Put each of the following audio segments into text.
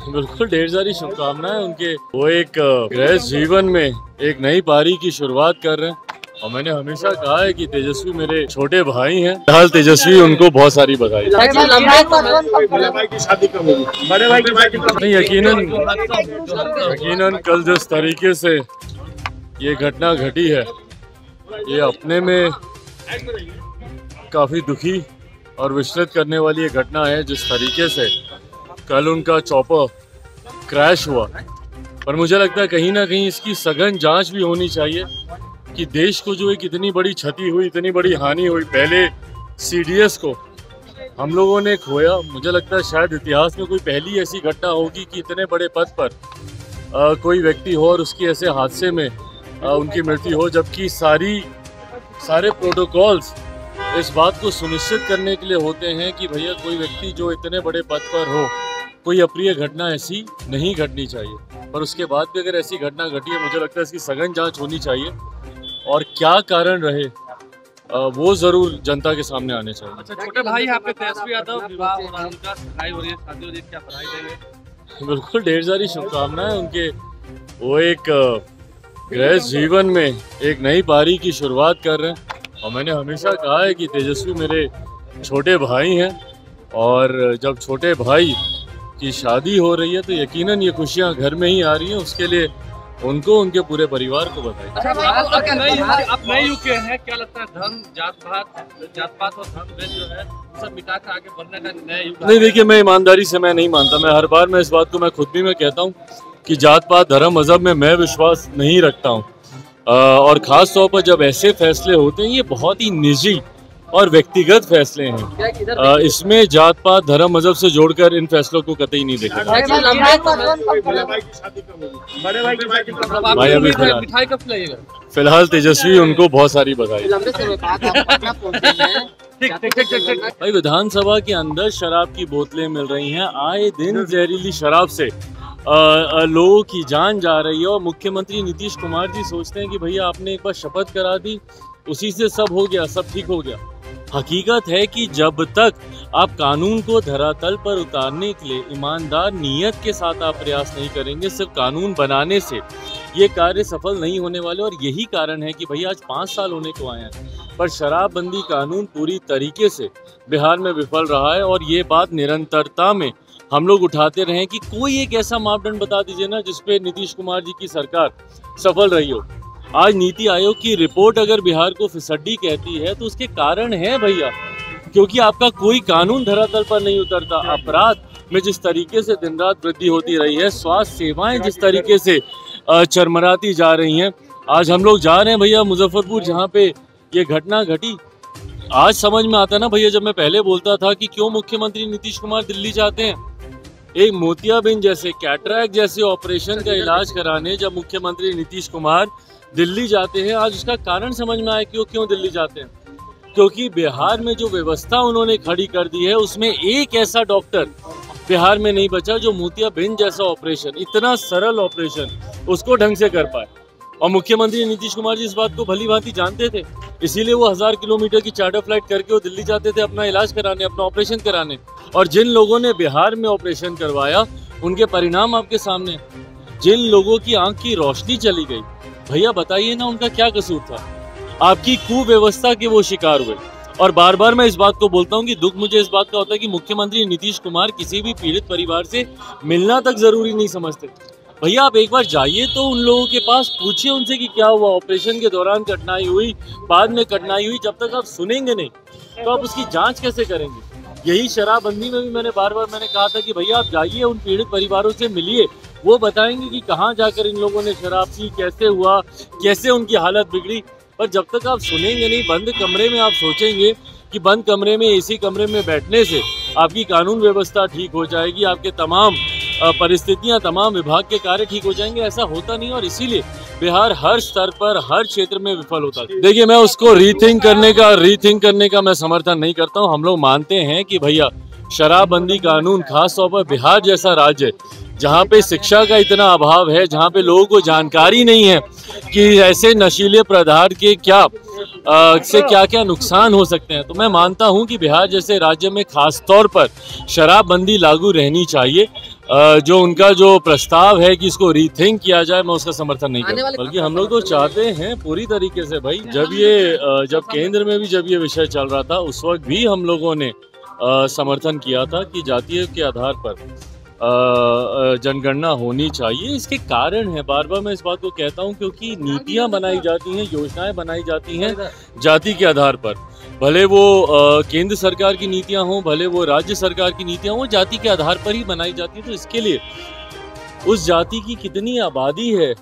बिल्कुल, ढेर सारी शुभकामनाएं उनके। वो एक गृहस्थ जीवन में एक नई पारी की शुरुआत कर रहे हैं और मैंने हमेशा कहा है कि तेजस्वी मेरे छोटे भाई हैं। फिलहाल तेजस्वी उनको बहुत सारी बधाई। यकीनन कल जिस तरीके से ये घटना घटी है, ये अपने में काफी दुखी और विचलित करने वाली ये घटना है। जिस तरीके से कल उनका चॉपर क्रैश हुआ, पर मुझे लगता है कहीं ना कहीं इसकी सघन जांच भी होनी चाहिए कि देश को जो एक इतनी बड़ी क्षति हुई, इतनी बड़ी हानि हुई। पहले सीडीएस को हम लोगों ने खोया। मुझे लगता है शायद इतिहास में कोई पहली ऐसी घटना होगी कि इतने बड़े पद पर कोई व्यक्ति हो और उसकी ऐसे हादसे में उनकी मृत्यु हो, जबकि सारे प्रोटोकॉल्स इस बात को सुनिश्चित करने के लिए होते हैं कि भैया कोई व्यक्ति जो इतने बड़े पद पर हो, कोई अप्रिय घटना ऐसी नहीं घटनी चाहिए। पर उसके बाद भी अगर ऐसी घटना घटी है, मुझे लगता है इसकी सघन जांच होनी चाहिए और क्या कारण रहे वो जरूर जनता के सामने आने चाहिए। अच्छा, छोटे भाई आपके तेजस्वी यादव, विवाह हो रहा है उनका, सगाई हो रही है, शादी हो रही है, क्या बधाई देंगे? बिल्कुल, ढेर सारी शुभकामनाएं उनके। वो एक गृहस्थ जीवन में एक नई पारी की शुरुआत कर रहे हैं और मैंने हमेशा कहा है कि तेजस्वी मेरे छोटे भाई हैं और जब छोटे भाई की शादी हो रही है तो यकीनन ये खुशियां घर में ही आ रही हैं। उसके लिए उनको, उनके पूरे परिवार को बधाई। आप नए युग के हैं, क्या लगता है धर्म, जात पात और धर्म जो है सब मिटा कर आगे बढ़ने का नया युग? नहीं, देखिए, मैं ईमानदारी से मैं नहीं मानता। मैं हर बार इस बात को मैं खुद भी मैं कहता हूँ कि जात पात धर्म मजहब में मैं विश्वास नहीं रखता हूँ। और ख़ास तौर पर जब ऐसे फैसले होते हैं, ये बहुत ही निजी और व्यक्तिगत फैसले हैं। इसमें जात पात धर्म मजहब से जोड़कर इन फैसलों को कतई नहीं देखा। भाई अभी फिलहाल तेजस्वी उनको बहुत सारी बधाई। भाई, विधानसभा के अंदर शराब की बोतलें मिल रही हैं। आए दिन जहरीली शराब से लोगों की जान जा रही है और मुख्यमंत्री नीतीश कुमार जी सोचते हैं कि भैया आपने एक बार शपथ करा दी, उसी से सब हो गया, सब ठीक हो गया। हकीकत है कि जब तक आप कानून को धरातल पर उतारने के लिए ईमानदार नियत के साथ आप प्रयास नहीं करेंगे, सिर्फ कानून बनाने से ये कार्य सफल नहीं होने वाले। और यही कारण है कि भैया आज 5 साल होने को आए हैं, पर शराबबंदी कानून पूरी तरीके से बिहार में विफल रहा है। और ये बात निरंतरता में हम लोग उठाते रहे कि कोई एक ऐसा मापदंड बता दीजिए ना जिसपे नीतीश कुमार जी की सरकार सफल रही हो। आज नीति आयोग की रिपोर्ट अगर बिहार को फिसड्डी कहती है तो उसके कारण है भैया, क्योंकि आपका कोई कानून धरातल पर नहीं उतरता। अपराध में जिस तरीके से दिन रात वृद्धि होती रही है, स्वास्थ्य सेवाएं जिस तरीके से चरमराती जा रही हैं। आज हम लोग जा रहे हैं भैया मुजफ्फरपुर, जहाँ पे ये घटना घटी। आज समझ में आता ना भैया, जब मैं पहले बोलता था कि क्यों मुख्यमंत्री नीतीश कुमार दिल्ली जाते हैं एक मोतियाबिंद जैसे, कैटरैक्ट जैसे ऑपरेशन का इलाज कराने, जब मुख्यमंत्री नीतीश कुमार दिल्ली जाते हैं, आज उसका कारण समझ में आया कि वो क्यों दिल्ली जाते हैं। क्योंकि बिहार में जो व्यवस्था उन्होंने खड़ी कर दी है, उसमें एक ऐसा डॉक्टर बिहार में नहीं बचा जो मोतियाबिंद जैसा ऑपरेशन, इतना सरल ऑपरेशन, उसको ढंग से कर पाए। और मुख्यमंत्री नीतीश कुमार जी इस बात को भली भांति जानते थे, इसीलिए वो 1000 किलोमीटर की चार्टर फ्लाइट करके वो दिल्ली जाते थे अपना इलाज कराने, अपना ऑपरेशन कराने। और जिन लोगों ने बिहार में ऑपरेशन करवाया, उनके परिणाम आपके सामने। जिन लोगों की आंख की रोशनी चली गई, भैया बताइए ना उनका क्या कसूर था? आपकी कुव्यवस्था के वो शिकार हुए। और बार बार मैं इस बात को बोलता हूँ कि दुख मुझे इस बात का होता है कि मुख्यमंत्री नीतीश कुमार किसी भी पीड़ित परिवार से मिलना तक जरूरी नहीं समझते। भैया आप एक बार जाइए तो उन लोगों के पास, पूछिए उनसे कि क्या हुआ, ऑपरेशन के दौरान कठिनाई हुई, बाद में कठिनाई हुई। जब तक आप सुनेंगे नहीं तो आप उसकी जांच कैसे करेंगे? यही शराबबंदी में भी मैंने बार कहा था कि भैया आप जाइए उन पीड़ित परिवारों से मिलिए, वो बताएंगे कि कहाँ जाकर इन लोगों ने शराब पी, कैसे हुआ, कैसे उनकी हालत बिगड़ी। पर जब तक आप सुनेंगे नहीं, बंद कमरे में आप सोचेंगे कि बंद कमरे में, एसी कमरे में बैठने से आपकी कानून व्यवस्था ठीक हो जाएगी, आपके तमाम परिस्थितियां, तमाम विभाग के कार्य ठीक हो जाएंगे, ऐसा होता नहीं। और इसीलिए बिहार हर स्तर पर, हर क्षेत्र में विफल होता है। देखिए, मैं उसको रीथिंक करने का मैं समर्थन नहीं करता हूँ। हम लोग मानते हैं कि भैया शराबबंदी कानून, खास तौर पर बिहार जैसा राज्य जहाँ पे शिक्षा का इतना अभाव है, जहाँ पे लोगों को जानकारी नहीं है कि ऐसे नशीले पदार्थ के क्या से क्या क्या नुकसान हो सकते हैं। तो मैं मानता हूं कि बिहार जैसे राज्य में खास तौर पर शराबबंदी लागू रहनी चाहिए। जो उनका जो प्रस्ताव है कि इसको रीथिंक किया जाए, मैं उसका समर्थन नहीं करता, बल्कि हम लोग तो चाहते हैं पूरी तरीके से भाई। जब केंद्र में भी जब ये विषय चल रहा था, उस वक्त भी हम लोगों ने समर्थन किया था कि जातीय के आधार पर जनगणना होनी चाहिए। इसके कारण है, बार बार मैं इस बात को कहता हूं, क्योंकि नीतियां बनाई जाती हैं, योजनाएं बनाई जाती हैं जाति के आधार पर। भले वो केंद्र सरकार की नीतियां हों, भले वो राज्य सरकार की नीतियां हों, जाति के आधार पर ही बनाई जाती है। तो इसके लिए उस जाति की कितनी आबादी है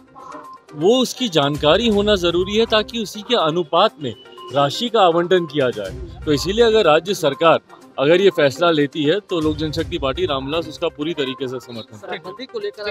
वो उसकी जानकारी होना जरूरी है, ताकि उसी के अनुपात में राशि का आवंटन किया जाए। तो इसीलिए अगर राज्य सरकार अगर ये फैसला लेती है तो लोक जनशक्ति पार्टी रामविलास उसका पूरी तरीके से समर्थन को लेकर